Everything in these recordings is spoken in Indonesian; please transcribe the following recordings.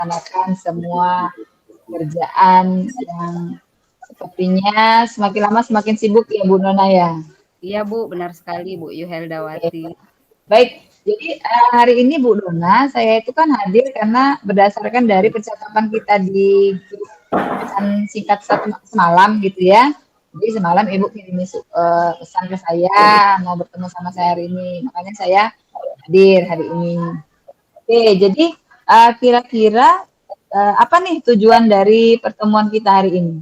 melaksanakan semua kerjaan yang sepertinya semakin lama semakin sibuk ya Bu Nona ya. Iya Bu, benar sekali Bu Yuheldawati. Baik, jadi hari ini Bu Dona, saya itu kan hadir karena berdasarkan dari percakapan kita di pesan singkat semalam gitu ya. Jadi semalam Ibu kirim pesan ke saya mau bertemu sama saya hari ini, makanya saya hadir hari ini. Oke, jadi kira-kira apa nih tujuan dari pertemuan kita hari ini?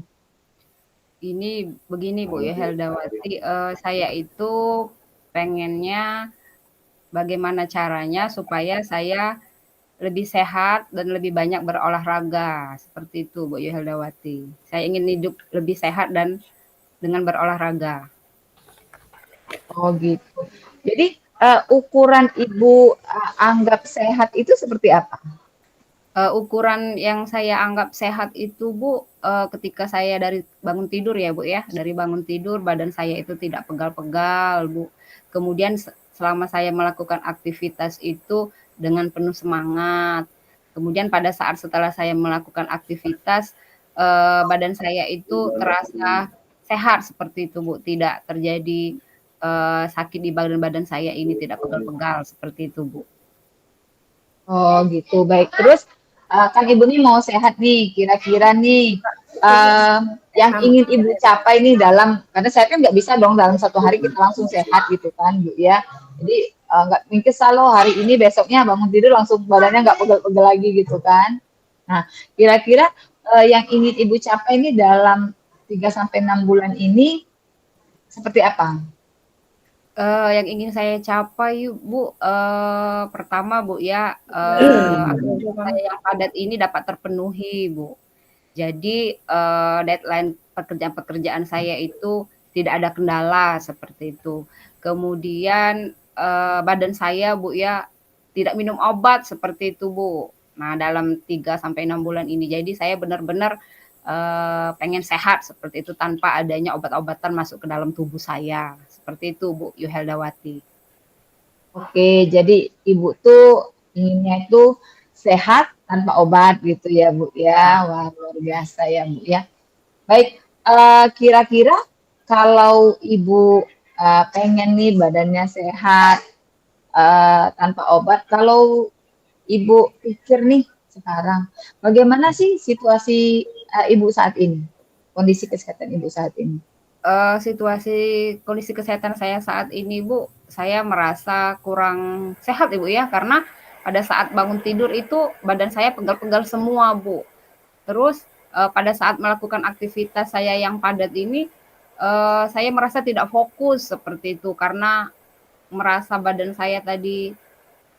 Ini begini Bu Yuheldawati, saya itu pengennya bagaimana caranya supaya saya lebih sehat dan lebih banyak berolahraga, seperti itu Bu Yuheldawati. Saya ingin hidup lebih sehat dan dengan berolahraga. Oh gitu. Jadi ukuran Ibu anggap sehat itu seperti apa? Ukuran yang saya anggap sehat itu Bu, ketika saya dari bangun tidur ya Bu ya, dari bangun tidur badan saya itu tidak pegal-pegal Bu. Kemudian selama saya melakukan aktivitas itu dengan penuh semangat. Kemudian pada saat setelah saya melakukan aktivitas, badan saya itu terasa sehat seperti itu Bu, tidak terjadi, sakit di badan-badan saya ini, tidak pegal-pegal seperti itu Bu. Oh gitu, baik. Terus kan Ibu nih mau sehat nih, kira-kira nih yang ingin Ibu capai nih dalam, karena saya kan nggak bisa dong dalam satu hari kita langsung sehat gitu kan Bu ya. Jadi nggak mungkin selalu hari ini besoknya bangun tidur langsung badannya nggak pegel-pegel lagi gitu kan. Nah, kira-kira yang ingin Ibu capai nih dalam 3 sampai 6 bulan ini seperti apa? Yang ingin saya capai Bu, pertama Bu ya, aktivitas saya yang padat ini dapat terpenuhi Bu. Jadi, deadline pekerjaan-pekerjaan saya itu tidak ada kendala seperti itu. Kemudian, badan saya Bu ya, tidak minum obat seperti itu Bu. Nah dalam 3 sampai 6 bulan ini, jadi saya benar-benar, pengen sehat seperti itu tanpa adanya obat-obatan masuk ke dalam tubuh saya, seperti itu Bu Yuheldawati. Oke, jadi Ibu tuh inginnya itu sehat tanpa obat gitu ya Bu ya. Wah luar biasa ya Bu ya. Baik, kira-kira kalau Ibu pengen nih badannya sehat tanpa obat, kalau Ibu pikir nih sekarang, bagaimana sih situasi Ibu saat ini? Kondisi kesehatan Ibu saat ini? Situasi kondisi kesehatan saya saat ini Bu, saya merasa kurang sehat Ibu ya, karena pada saat bangun tidur itu badan saya pegal-pegal semua Bu. Terus, pada saat melakukan aktivitas saya yang padat ini, saya merasa tidak fokus seperti itu, karena merasa badan saya tadi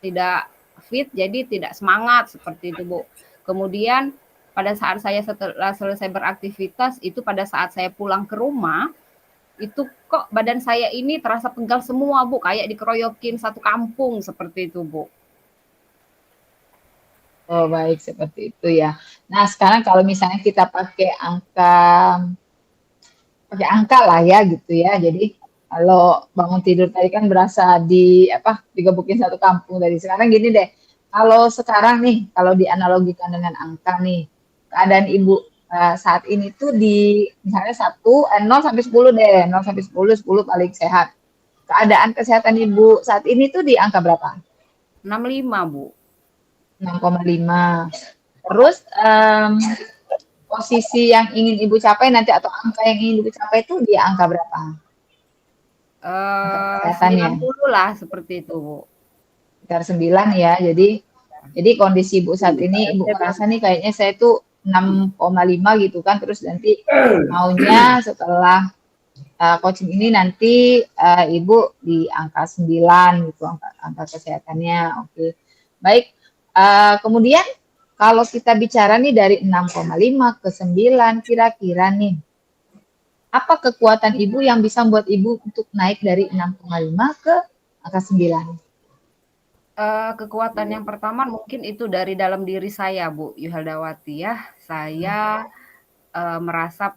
tidak fit, jadi tidak semangat seperti itu Bu. Kemudian pada saat saya setelah selesai beraktivitas, itu pada saat saya pulang ke rumah, itu kok badan saya ini terasa pegal semua Bu, kayak dikeroyokin satu kampung seperti itu Bu. Oh baik, seperti itu ya. Nah sekarang kalau misalnya kita pakai angka lah ya gitu ya. Jadi kalau bangun tidur tadi kan berasa digebukin satu kampung dari sekarang gini deh. Kalau sekarang nih, kalau dianalogikan dengan angka nih, keadaan Ibu saat ini tuh di misalnya 0 sampai 10 deh, 0 sampai 10, 10 paling sehat. Keadaan kesehatan Ibu saat ini tuh di angka berapa? 65 Bu. 6,5. Terus posisi yang ingin Ibu capai nanti atau angka yang ingin Ibu capai itu di angka berapa? Angka kesehatannya 90 lah seperti itu Bu. sekitar 9 ya. Jadi kondisi Ibu saat ini Ibu merasa nih kayaknya saya tuh 6,5 gitu kan. Terus nanti maunya setelah coaching ini nanti Ibu di angka 9 gitu angka kesehatannya. Oke. Baik. Kemudian kalau kita bicara nih dari 6,5 ke 9 kira-kira nih apa kekuatan Ibu yang bisa membuat Ibu untuk naik dari 6,5 ke angka 9? Kekuatan yang pertama mungkin itu dari dalam diri saya Bu Yuheldawati ya. Saya, merasa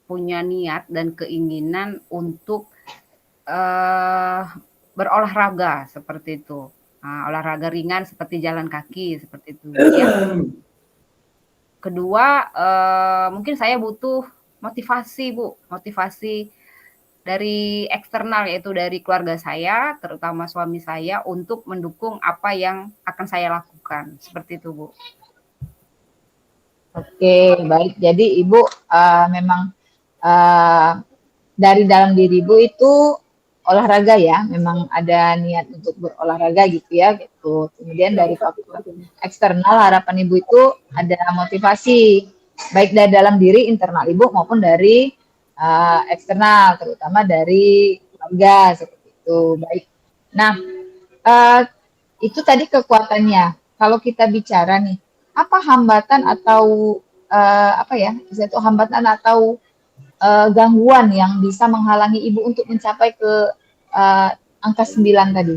punya niat dan keinginan untuk, eee, berolahraga seperti itu. Olahraga ringan seperti jalan kaki seperti itu Bu ya. Kedua, mungkin saya butuh motivasi, Bu, motivasi dari eksternal, yaitu dari keluarga saya, terutama suami saya, untuk mendukung apa yang akan saya lakukan, seperti itu, Bu. Oke, baik. Jadi Ibu memang uh, dari dalam diri Ibu itu olahraga ya, memang ada niat untuk berolahraga gitu ya, gitu. Kemudian dari faktor eksternal harapan Ibu itu ada motivasi, baik dari dalam diri internal Ibu maupun dari eksternal, terutama dari keluarga seperti itu. Baik. Nah, uh, itu tadi kekuatannya. Kalau kita bicara nih, apa hambatan atau apa ya, itu hambatan atau gangguan yang bisa menghalangi Ibu untuk mencapai ke angka 9 tadi?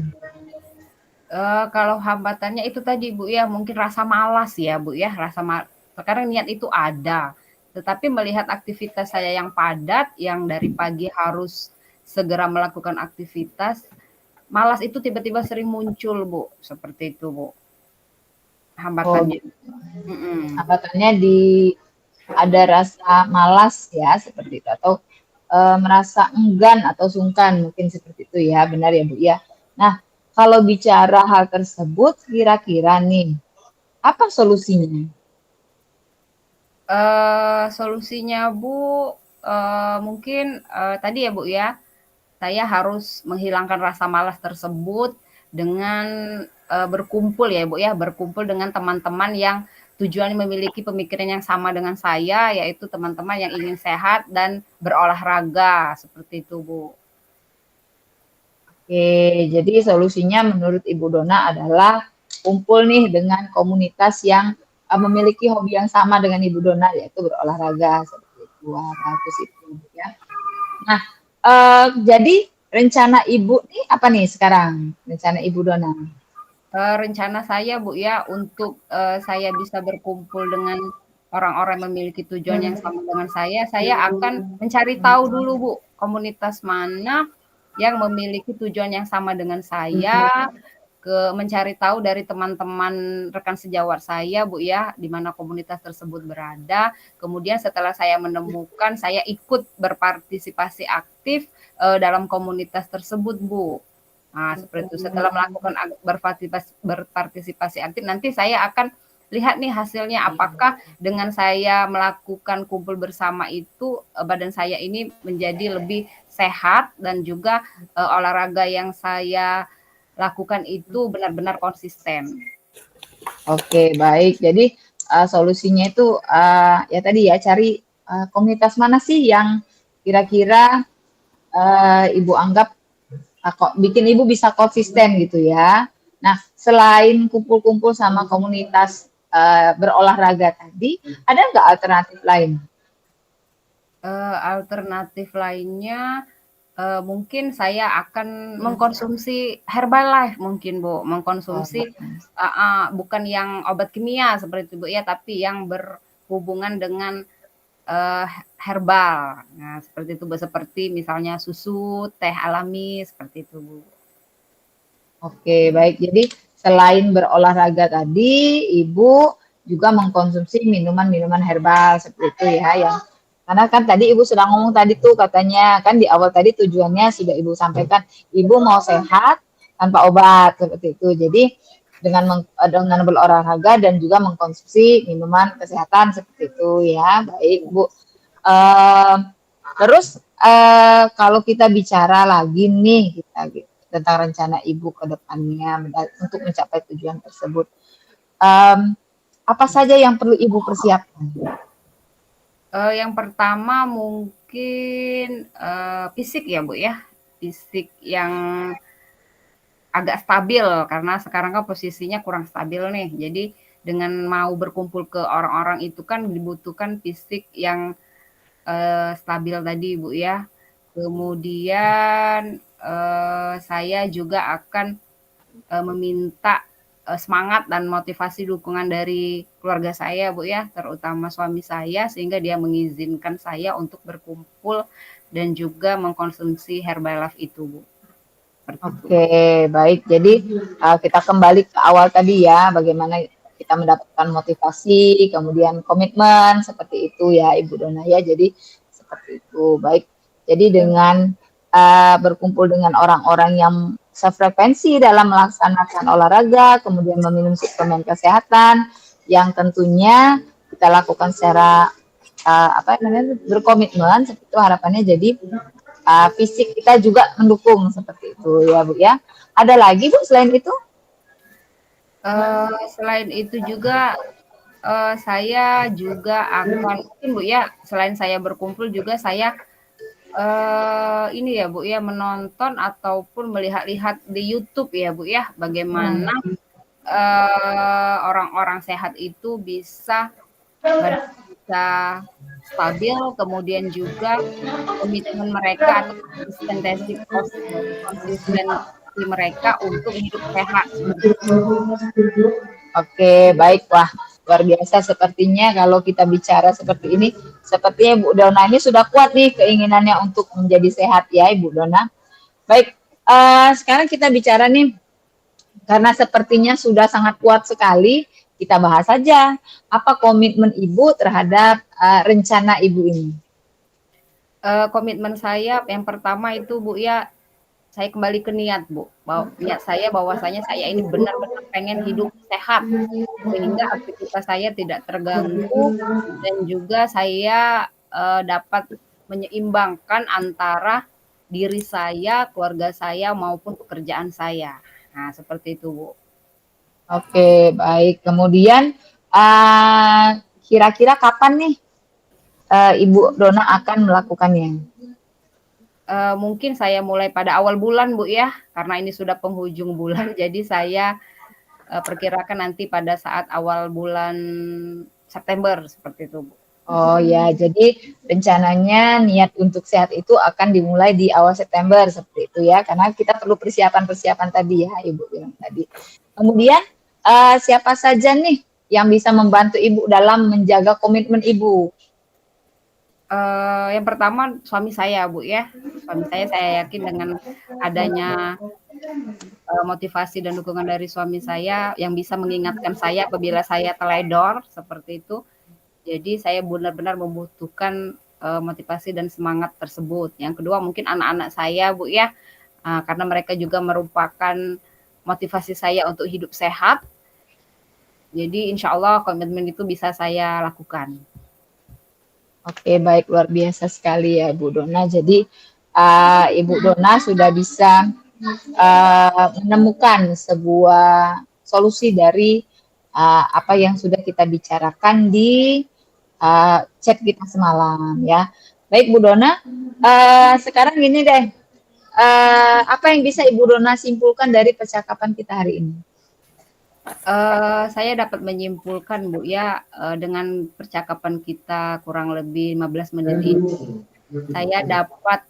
Kalau hambatannya itu tadi, Bu, ya, mungkin rasa malas ya, Bu, ya, sekarang niat itu ada, tetapi melihat aktivitas saya yang padat, yang dari pagi harus segera melakukan aktivitas, malas itu tiba-tiba sering muncul, Bu, seperti itu, Bu, Oh, hambatannya. gitu. Mhm. Hambatannya ada rasa malas ya seperti itu atau merasa enggan atau sungkan mungkin seperti itu ya, benar ya Bu ya. Nah, kalau bicara hal tersebut kira-kira nih apa solusinya? Solusinya, Bu, mungkin, tadi ya, Bu, ya, saya harus menghilangkan rasa malas tersebut dengan, berkumpul ya, Bu, ya, berkumpul dengan teman-teman yang tujuannya memiliki pemikiran yang sama dengan saya, yaitu teman-teman yang ingin sehat dan berolahraga, seperti itu, Bu. Oke, jadi solusinya menurut Ibu Dona adalah kumpul nih dengan komunitas yang memiliki hobi yang sama dengan Ibu Dona yaitu berolahraga seperti itu. Wah, bagus itu ya. Nah, jadi rencana Ibu nih apa nih sekarang? Rencana Ibu Dona? Rencana saya, Bu, ya, untuk saya bisa berkumpul dengan orang-orang yang memiliki tujuan yang sama dengan saya akan mencari tahu dulu, Bu, komunitas mana yang memiliki tujuan yang sama dengan saya, mencari tahu dari teman-teman rekan sejawat saya, Bu, ya, di mana komunitas tersebut berada. Kemudian setelah saya menemukan, saya ikut berpartisipasi aktif dalam komunitas tersebut, Bu. Nah, seperti itu. Setelah melakukan berpartisipasi aktif, nanti saya akan lihat nih hasilnya apakah dengan saya melakukan kumpul bersama itu badan saya ini menjadi lebih sehat dan juga olahraga yang saya lakukan itu benar-benar konsisten. Oke, baik. Jadi solusinya itu ya tadi ya cari komunitas mana sih yang kira-kira Ibu anggap kok bikin Ibu bisa konsisten gitu ya. Nah, selain kumpul-kumpul sama komunitas berolahraga tadi, ada nggak alternatif lain? Alternatif lainnya mungkin saya akan mengkonsumsi Herbalife mungkin, Bu, Oh, mengkonsumsi bukan yang obat kimia seperti itu, Bu, ya, tapi yang berhubungan dengan herbal. Nah, seperti itu, Bu, seperti misalnya susu, teh alami, seperti itu, Bu. oke, baik. Jadi selain berolahraga tadi, Ibu juga mengkonsumsi minuman-minuman herbal seperti itu ya, yang karena kan tadi Ibu sudah ngomong tadi tuh katanya kan di awal tadi tujuannya sudah Ibu sampaikan, Ibu mau sehat tanpa obat seperti itu. Jadi dengan berolahraga dan juga mengkonsumsi minuman kesehatan seperti itu ya. Baik, Bu. Eh, terus kalau kita bicara lagi nih kita tentang rencana Ibu ke depannya untuk mencapai tujuan tersebut. Apa saja yang perlu Ibu persiapkan? Yang pertama mungkin fisik ya, Bu, ya, fisik yang agak stabil karena sekarang kan posisinya kurang stabil nih. Jadi dengan mau berkumpul ke orang-orang itu kan dibutuhkan fisik yang stabil tadi, Bu, ya. Kemudian saya juga akan meminta semangat dan motivasi dukungan dari keluarga saya, Bu, ya, terutama suami saya sehingga dia mengizinkan saya untuk berkumpul dan juga mengkonsumsi Herbalife itu, Bu. Seperti itu. Oke, baik. Jadi kita kembali ke awal tadi ya, bagaimana kita mendapatkan motivasi, kemudian komitmen, seperti itu ya Ibu Dona ya. Jadi seperti itu. Baik. Jadi dengan berkumpul dengan orang-orang yang sefrekuensi dalam melaksanakan olahraga, kemudian meminum suplemen kesehatan yang tentunya kita lakukan secara berkomitmen, seperti itu harapannya. Jadi fisik kita juga mendukung seperti itu ya Bu ya. Ada lagi Bu selain itu? Selain itu juga saya juga akan mungkin Bu ya, selain saya berkumpul juga saya ini ya Bu ya, menonton ataupun melihat-lihat di YouTube ya Bu ya, bagaimana orang-orang sehat itu bisa bisa stabil, kemudian juga komitmen mereka atau konsistensi mereka untuk hidup sehat. Oke, baik. Wah, luar biasa sepertinya kalau kita bicara seperti ini. Sepertinya Bu Dona ini sudah kuat nih keinginannya untuk menjadi sehat ya Ibu Dona. Baik, sekarang kita bicara nih, karena sepertinya sudah sangat kuat sekali, kita bahas saja apa komitmen Ibu terhadap rencana Ibu ini. Komitmen saya yang pertama itu Bu ya, saya kembali ke niat Bu, niat saya bahwasanya saya ini benar-benar pengen hidup sehat, sehingga aktivitas saya tidak terganggu dan juga saya dapat menyeimbangkan antara diri saya, keluarga saya maupun pekerjaan saya. Nah, seperti itu Bu. Oke, baik. Kemudian kira-kira kapan nih Ibu Dona akan melakukannya? Mungkin saya mulai pada awal bulan Bu ya, karena ini sudah penghujung bulan, jadi saya perkirakan nanti pada saat awal bulan September seperti itu Bu. Oh ya, jadi rencananya niat untuk sehat itu akan dimulai di awal September seperti itu ya, karena kita perlu persiapan-persiapan tadi ya Ibu bilang tadi. Kemudian siapa saja nih yang bisa membantu Ibu dalam menjaga komitmen Ibu? Yang pertama suami saya Bu ya, suami saya yakin dengan adanya motivasi dan dukungan dari suami saya yang bisa mengingatkan saya apabila saya teledor seperti itu. Jadi saya benar-benar membutuhkan motivasi dan semangat tersebut. Yang kedua mungkin anak-anak saya Bu ya, karena mereka juga merupakan motivasi saya untuk hidup sehat. Jadi insya Allah komitmen itu bisa saya lakukan. Oke, baik, luar biasa sekali ya Bu Dona. Jadi Ibu Dona sudah bisa menemukan sebuah solusi dari apa yang sudah kita bicarakan di chat kita semalam ya. Baik Bu Dona, sekarang gini deh, apa yang bisa Ibu Dona simpulkan dari percakapan kita hari ini? Saya dapat menyimpulkan Bu ya, dengan percakapan kita kurang lebih 15 menit ini, saya dapat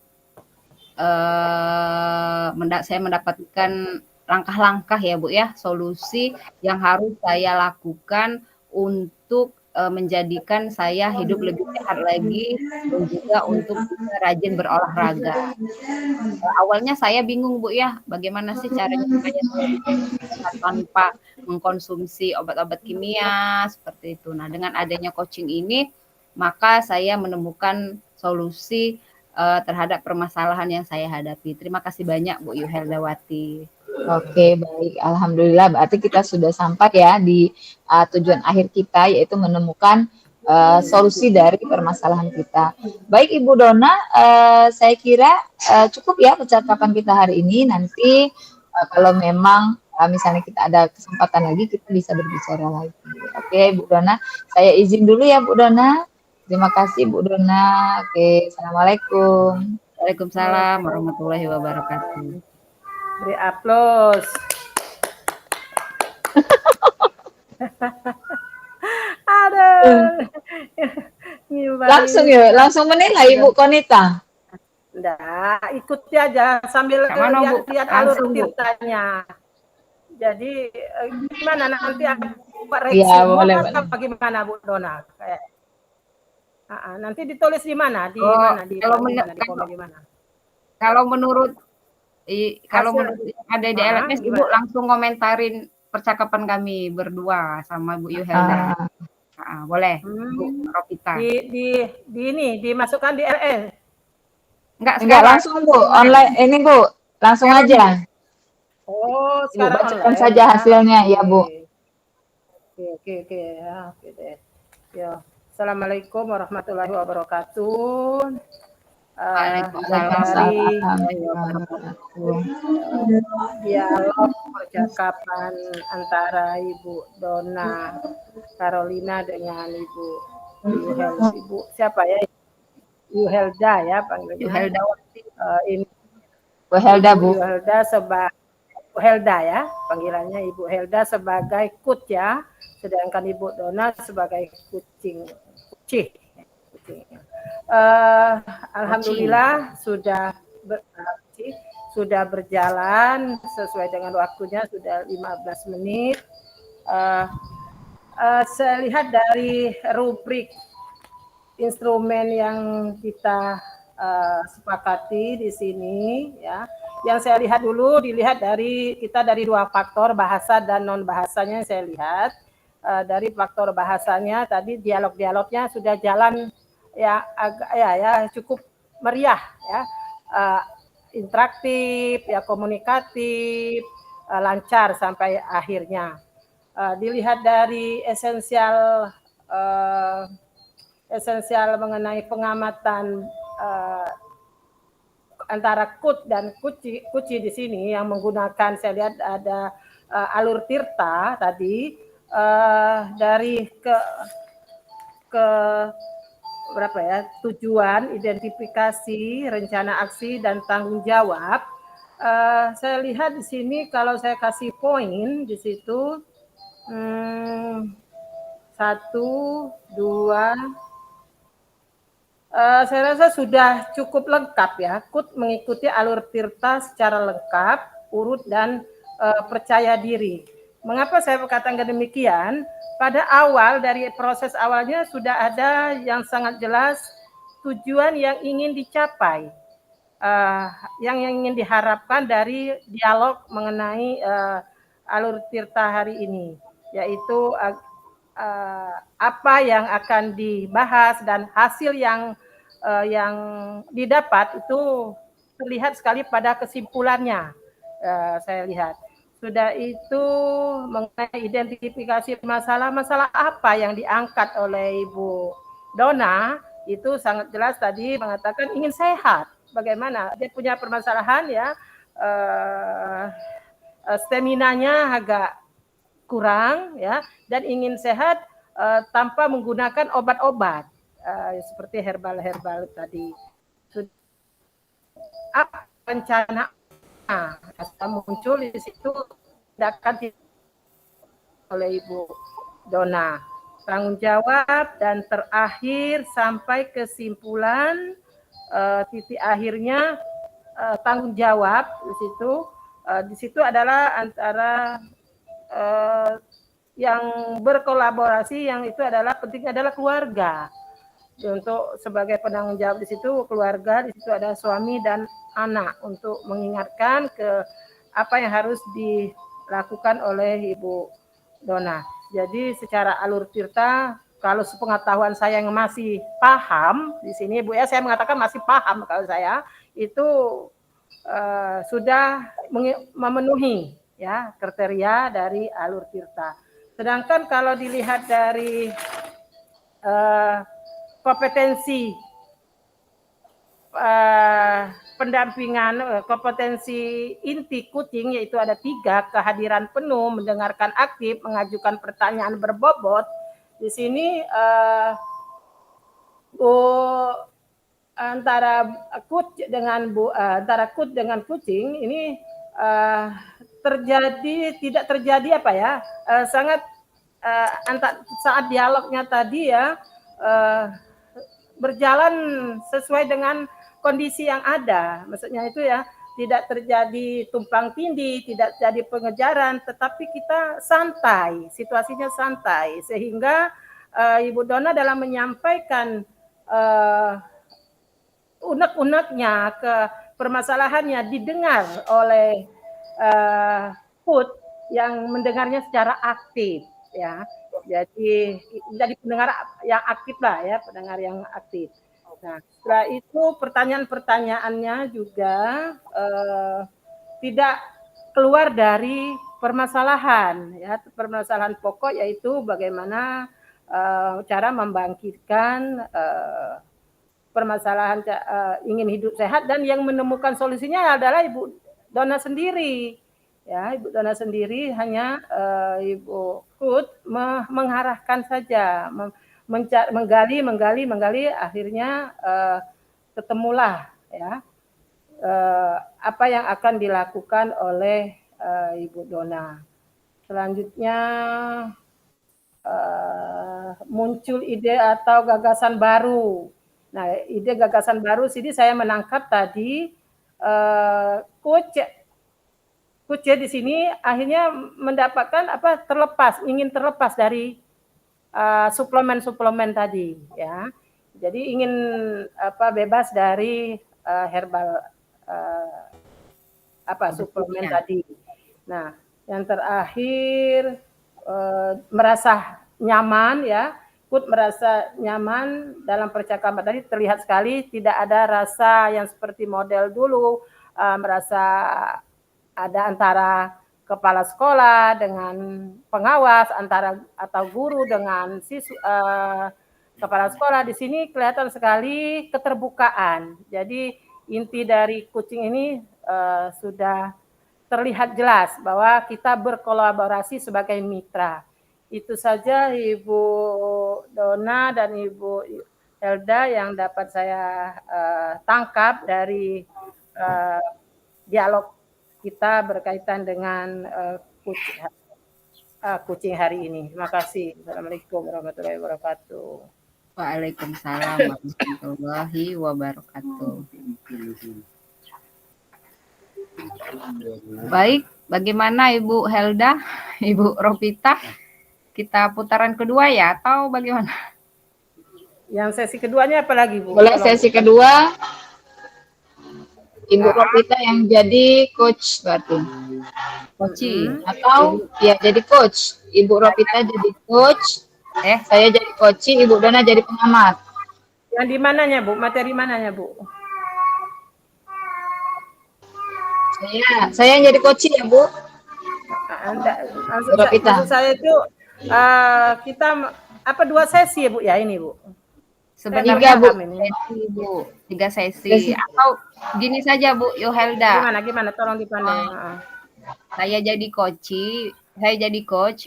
saya mendapatkan langkah-langkah ya Bu ya, solusi yang harus saya lakukan untuk menjadikan saya hidup lebih sehat lagi dan juga untuk bisa rajin berolahraga. Awalnya saya bingung Bu ya, bagaimana sih caranya supaya saya bisa sehat tanpa mengkonsumsi obat-obat kimia seperti itu. Nah, dengan adanya coaching ini, maka saya menemukan solusi terhadap permasalahan yang saya hadapi. Terima kasih banyak Bu Yuheldawati. Oke, baik. Alhamdulillah, berarti kita sudah sampai ya di tujuan akhir kita, yaitu menemukan solusi dari permasalahan kita. Baik Ibu Dona, saya kira cukup ya percakapan kita hari ini. Nanti kalau memang misalnya kita ada kesempatan lagi, kita bisa berbicara lagi. Oke, Bu Dona, saya izin dulu ya Bu Dona. Terima kasih Bu Dona. Oke, Assalamualaikum. Waalaikumsalam warahmatullahi wabarakatuh. Beri aplaus. Aduh. Langsung ya, langsung menilai Ibu Konita. Enggak, ikuti aja sambil lihat alur ceritanya. Jadi gimana nanti koreksi ya, boleh, atau bagaimana Bu Dona? Kayak nanti ditulis di mana? Di mana? Kalau menurut ada di LMS Ibu langsung komentarin percakapan kami berdua sama Bu Yuhelda. Boleh, Bu Ropita. Di ini dimasukkan di LL. Enggak langsung Bu, online ini Bu, langsung aja. Oh, Ibu sekarang bacakan online saja ya. hasilnya ya Bu. Oke ya, oke deh. Ya, Assalamualaikum warahmatullahi wabarakatuh. Waalaikumsalam. Dialog percakapan antara Ibu Donna Carolina dengan Ibu siapa ya? Yuhelda ya panggilnya. Yuhelda. Ini Bu Helda Bu. Yuhelda sebagai Ibu Helda ya, panggilannya Ibu Helda sebagai kut ya, sedangkan Ibu Donna sebagai kucing. Alhamdulillah sudah berjalan sesuai dengan waktunya, sudah 15 menit. Saya lihat dari rubrik instrumen yang kita sepakati di sini ya. Yang saya lihat dulu dilihat dari dua faktor, bahasa dan non bahasanya. Saya lihat dari faktor bahasanya tadi dialog-dialognya sudah jalan ya, agak ya cukup meriah ya, interaktif ya, komunikatif, lancar sampai akhirnya. Dilihat dari esensial mengenai pengamatan antara kut dan kuci di sini yang menggunakan, saya lihat ada alur tirta tadi dari ke berapa ya, tujuan, identifikasi, rencana aksi dan tanggung jawab. Saya lihat di sini kalau saya kasih poin di situ 1, 2, saya rasa sudah cukup lengkap ya. Kut mengikuti alur tirta secara lengkap, urut dan percaya diri. Mengapa saya berkatakan demikian? Pada awal dari proses awalnya sudah ada yang sangat jelas tujuan yang ingin dicapai, yang ingin diharapkan dari dialog mengenai alur tirta hari ini, yaitu apa yang akan dibahas dan hasil yang didapat itu terlihat sekali pada kesimpulannya. Saya lihat sudah itu mengenai identifikasi masalah apa yang diangkat oleh Ibu Donna, itu sangat jelas tadi mengatakan ingin sehat. Bagaimana dia punya permasalahan ya, staminanya agak kurang ya, dan ingin sehat tanpa menggunakan obat-obat seperti herbal tadi. Apa rencana muncul di situ tindakan oleh Ibu Donna, tanggung jawab, dan terakhir sampai kesimpulan titik akhirnya tanggung jawab di situ adalah antara yang berkolaborasi, yang itu adalah pentingnya adalah keluarga. Untuk sebagai penanggung jawab di situ keluarga, di situ ada suami dan anak untuk mengingatkan ke apa yang harus dilakukan oleh Ibu Donna. Jadi secara alur tirta, kalau sepengetahuan saya yang masih paham di sini Bu ya, saya mengatakan masih paham, kalau saya itu sudah memenuhi ya kriteria dari alur tirta. Sedangkan kalau dilihat dari kompetensi pendampingan, kompetensi inti kucing, yaitu ada 3, kehadiran penuh, mendengarkan aktif, mengajukan pertanyaan berbobot. Di sini antara kut dengan kucing ini tidak terjadi apa ya, sangat saat dialognya tadi ya berjalan sesuai dengan kondisi yang ada. Maksudnya itu ya, tidak terjadi tumpang tindih, tidak terjadi pengejaran, tetapi kita santai, situasinya santai, sehingga Ibu Donna dalam menyampaikan unek-uneknya, ke permasalahannya didengar oleh Kut, yang mendengarnya secara aktif ya. Jadi pendengar yang aktif lah ya, pendengar yang aktif. Nah, setelah itu pertanyaan-pertanyaannya juga tidak keluar dari permasalahan ya, permasalahan pokok yaitu bagaimana cara membangkitkan permasalahan ingin hidup sehat, dan yang menemukan solusinya adalah Ibu Dona sendiri. Ya, Ibu Dona sendiri hanya Ibu Kut mengarahkan saja, menggali, akhirnya ketemulah ya apa yang akan dilakukan oleh Ibu Dona. Selanjutnya muncul ide atau gagasan baru. Nah, ide gagasan baru sini saya menangkap tadi coach di sini akhirnya mendapatkan ingin terlepas dari suplemen-suplemen tadi ya. Jadi ingin bebas dari herbal suplemen tadi. Nah, yang terakhir merasa nyaman ya. Kut merasa nyaman dalam percakapan tadi, terlihat sekali tidak ada rasa yang seperti model dulu, merasa ada antara kepala sekolah dengan pengawas, atau guru dengan kepala sekolah. Di sini kelihatan sekali keterbukaan. Jadi inti dari coaching ini sudah terlihat jelas bahwa kita berkolaborasi sebagai mitra. Itu saja Ibu Dona dan Ibu Helda yang dapat saya tangkap dari dialog kita berkaitan dengan coaching hari ini. Terima kasih. Assalamualaikum warahmatullahi wabarakatuh. Waalaikumsalam warahmatullahi wabarakatuh. Baik, bagaimana Ibu Helda, Ibu Ropita? Kita putaran kedua ya, atau bagaimana? Yang sesi keduanya apa lagi, Bu? Boleh sesi kedua, Ibu Ropita yang jadi coach berarti. Coach. Atau ya jadi coach. Ibu Ropita jadi coach. Saya jadi coach, Ibu Dona jadi pengamat. Yang di mananya, Bu? Materi mananya, Bu? Saya yang jadi coach ya, Bu. Maksud saya itu kita dua sesi ya, Bu ya ini, Bu? Sebenarnya tiga sesi. Atau gini saja, Bu Yohelda. Gimana? Tolong dipandai. Saya jadi coach,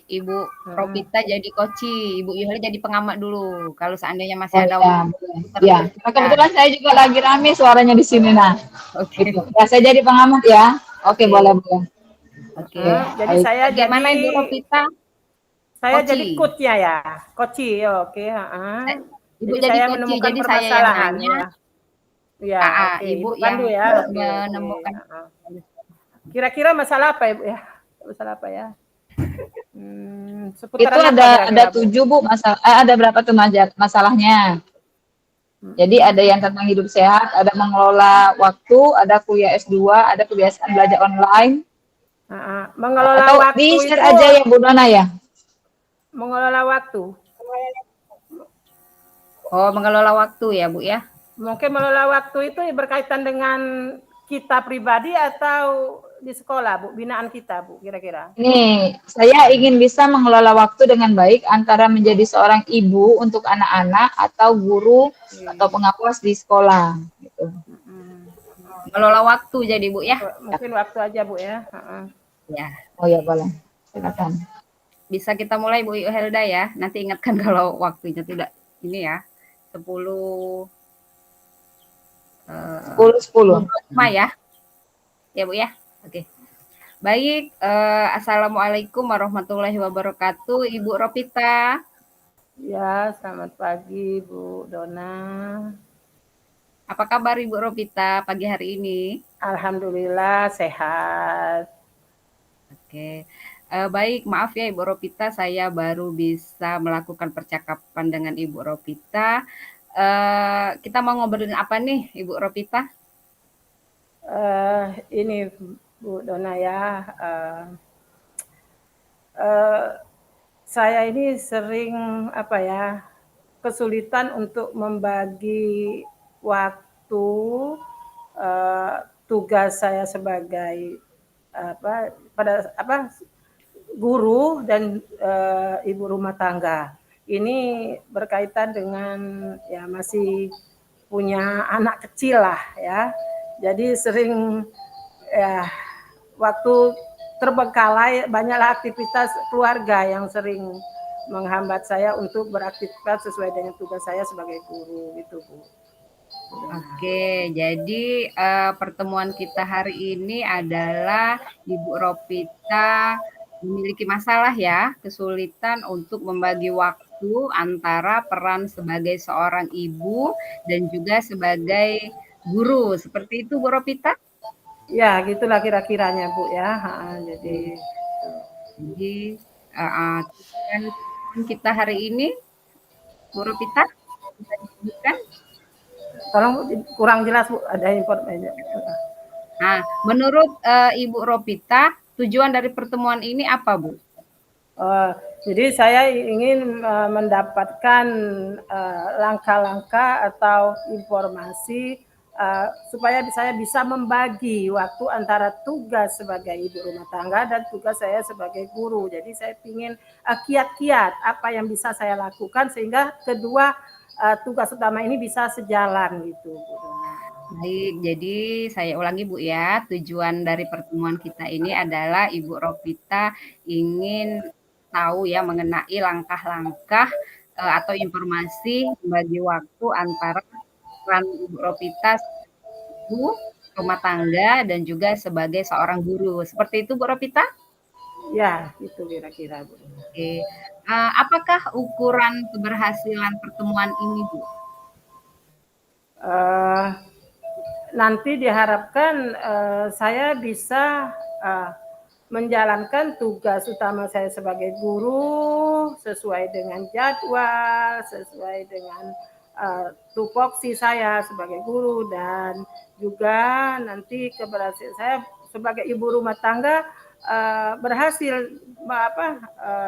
Ibu Ropita jadi coach, Ibu Yohelda jadi pengamat dulu. Kalau seandainya masih ada waktu. Ya. Kebetulan saya juga lagi rame suaranya di sini, nah. Oke. Ya, saya jadi pengamat ya. Oke, boleh. Oke. Jadi saya gimana Ibu Ropita? Saya jadi coach-nya ya. Coach, oke, Ibu jadi coach, jadi saya yang nanya. Ya, Ibu yang menemukan. Kira-kira masalah apa, Ibu ya? Masalah apa ya? Itu ada 7, Bu, masalah. Ada berapa tuh masalahnya? Jadi ada yang tentang hidup sehat, ada mengelola waktu, ada kuliah S2, ada kebiasaan belajar online. Mengelola atau waktu di-share aja ya, Bu Dona ya? Mengelola waktu. Oh, mengelola waktu ya, Bu ya? Mungkin mengelola waktu itu berkaitan dengan kita pribadi atau di sekolah, Bu, binaan kita, Bu, kira-kira. Nih, saya ingin bisa mengelola waktu dengan baik antara menjadi seorang ibu untuk anak-anak atau guru atau pengawas di sekolah. Gitu. Mengelola waktu jadi, Bu ya? Mungkin waktu aja, Bu ya. Ya. Oh ya, boleh. Silakan. Bisa kita mulai, Bu Helda ya. Nanti ingatkan kalau waktunya tidak ini ya. 10 ya. Ya, Bu ya. Oke. Baik, Assalamualaikum warahmatullahi wabarakatuh, Ibu Ropita. Ya, selamat pagi, Bu Dona. Apa kabar Ibu Ropita pagi hari ini? Alhamdulillah sehat. Oke. Baik, maaf ya Ibu Ropita, saya baru bisa melakukan percakapan dengan Ibu Ropita. Kita mau ngobrolin apa nih Ibu Ropita? Ini Bu Dona ya, eh, saya ini sering apa ya, kesulitan untuk membagi waktu tugas saya sebagai guru dan ibu rumah tangga. Ini berkaitan dengan ya masih punya anak kecil lah ya. Jadi sering ya waktu terbengkalai, banyaklah aktivitas keluarga yang sering menghambat saya untuk beraktivitas sesuai dengan tugas saya sebagai guru gitu Bu. Oke, jadi pertemuan kita hari ini adalah Ibu Ropita memiliki masalah ya, kesulitan untuk membagi waktu antara peran sebagai seorang ibu dan juga sebagai guru. Seperti itu Bu Ropita? Ya, gitulah kira-kiranya Bu ya. Jadi Jadi tujuan kita hari ini Bu Ropita bisa disebutkan? tolong kurang jelas Bu, ada informasi. Nah, menurut Ibu Ropita, tujuan dari pertemuan ini apa, Bu? Jadi saya ingin mendapatkan langkah-langkah atau informasi supaya saya bisa membagi waktu antara tugas sebagai ibu rumah tangga dan tugas saya sebagai guru. Jadi saya ingin kiat-kiat apa yang bisa saya lakukan sehingga kedua tugas utama ini bisa sejalan gitu, Bu Dona. Baik, jadi saya ulangi Bu ya, tujuan dari pertemuan kita ini adalah Ibu Ropita ingin tahu ya mengenai langkah-langkah atau informasi membagi waktu antara peran Ibu Ropita ibu rumah tangga dan juga sebagai seorang guru. Seperti itu Bu Ropita? Ya, itu kira-kira Bu Dona. Oke. Apakah ukuran keberhasilan pertemuan ini, Bu? Uh, Nanti diharapkan saya bisa menjalankan tugas utama saya sebagai guru sesuai dengan jadwal, sesuai dengan tupoksi saya sebagai guru, dan juga nanti keberhasilan saya sebagai ibu rumah tangga berhasil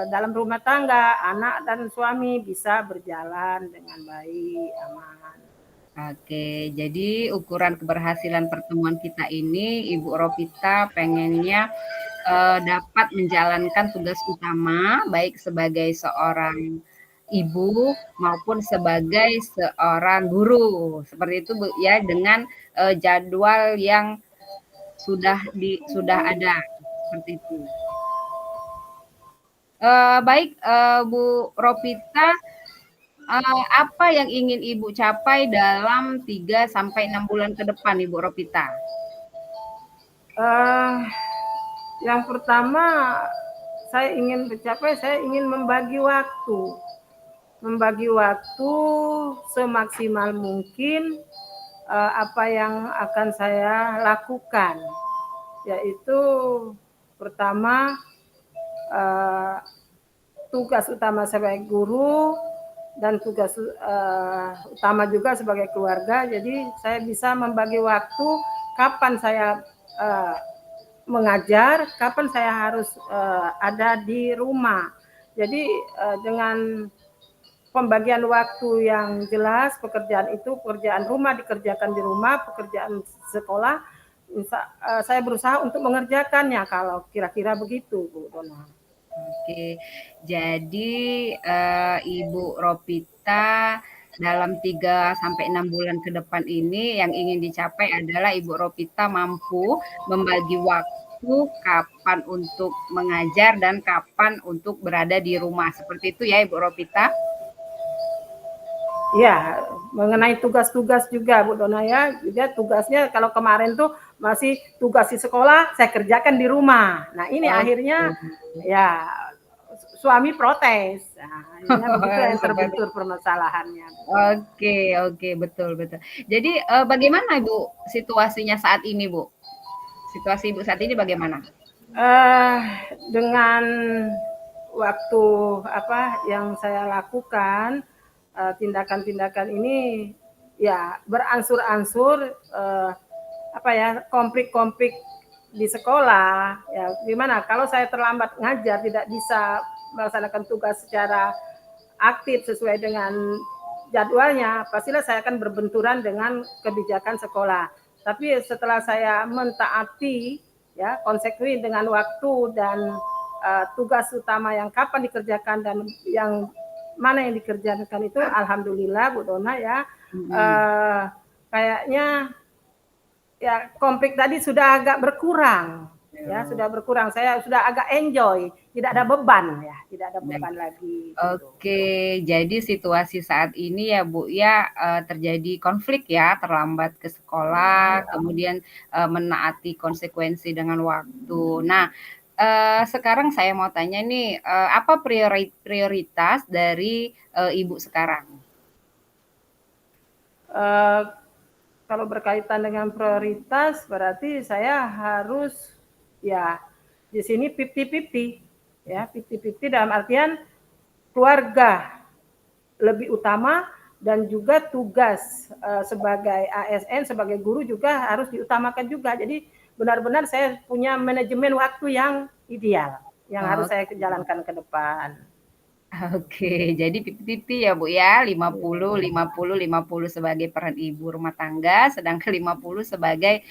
dalam rumah tangga, anak dan suami bisa berjalan dengan baik, aman. Oke, jadi ukuran keberhasilan pertemuan kita ini, Ibu Ropita pengennya dapat menjalankan tugas utama, baik sebagai seorang ibu maupun sebagai seorang guru. Seperti itu, Bu, ya, dengan jadwal yang sudah ada, seperti itu. Baik, Bu Ropita. Apa yang ingin Ibu capai dalam 3 sampai 6 bulan ke depan, Ibu Ropita? Yang pertama saya ingin membagi waktu semaksimal mungkin apa yang akan saya lakukan, yaitu pertama tugas utama sebagai guru dan tugas utama juga sebagai keluarga. Jadi saya bisa membagi waktu kapan saya mengajar, kapan saya harus ada di rumah. Jadi dengan pembagian waktu yang jelas, pekerjaan rumah dikerjakan di rumah, pekerjaan sekolah saya berusaha untuk mengerjakannya, kalau kira-kira begitu Bu Dona. Oke, jadi Ibu Ropita dalam 3 sampai 6 bulan ke depan ini yang ingin dicapai adalah Ibu Ropita mampu membagi waktu kapan untuk mengajar dan kapan untuk berada di rumah. Seperti itu ya Ibu Ropita? Ya, mengenai tugas-tugas juga Bu Dona ya, juga tugasnya kalau kemarin tuh masih tugas di sekolah, saya kerjakan di rumah. Nah ini akhirnya ya suami protes. Nah, akhirnya begitu yang terbentur permasalahannya. Oke, betul. Jadi bagaimana Bu situasinya saat ini, Bu? Situasi Ibu saat ini bagaimana? Dengan waktu yang saya lakukan, tindakan-tindakan ini ya beransur-ansur konflik-konflik di sekolah, ya gimana kalau saya terlambat ngajar, tidak bisa melaksanakan tugas secara aktif sesuai dengan jadwalnya, pastilah saya akan berbenturan dengan kebijakan sekolah. Tapi setelah saya mentaati ya konsekuen dengan waktu dan tugas utama yang kapan dikerjakan dan yang mana yang dikerjakan itu, alhamdulillah Bu Dona ya, kayaknya ya konflik tadi sudah agak berkurang. Ya, sudah berkurang. Saya sudah agak enjoy, tidak ada beban ya, tidak ada beban lagi. Oke, jadi situasi saat ini ya Bu ya terjadi konflik ya, terlambat ke sekolah, kemudian menaati konsekuensi dengan waktu. Nah, sekarang saya mau tanya nih, apa prioritas dari Ibu sekarang? Kalau berkaitan dengan prioritas, berarti saya harus ya di sini 50-50 ya, 50-50 dalam artian keluarga lebih utama dan juga tugas sebagai ASN, sebagai guru juga harus diutamakan juga. Jadi benar-benar saya punya manajemen waktu yang ideal yang harus saya jalankan ke depan. Oke, jadi 50-50 ya Bu ya, 50 sebagai peran ibu rumah tangga, sedangkan 50 sebagai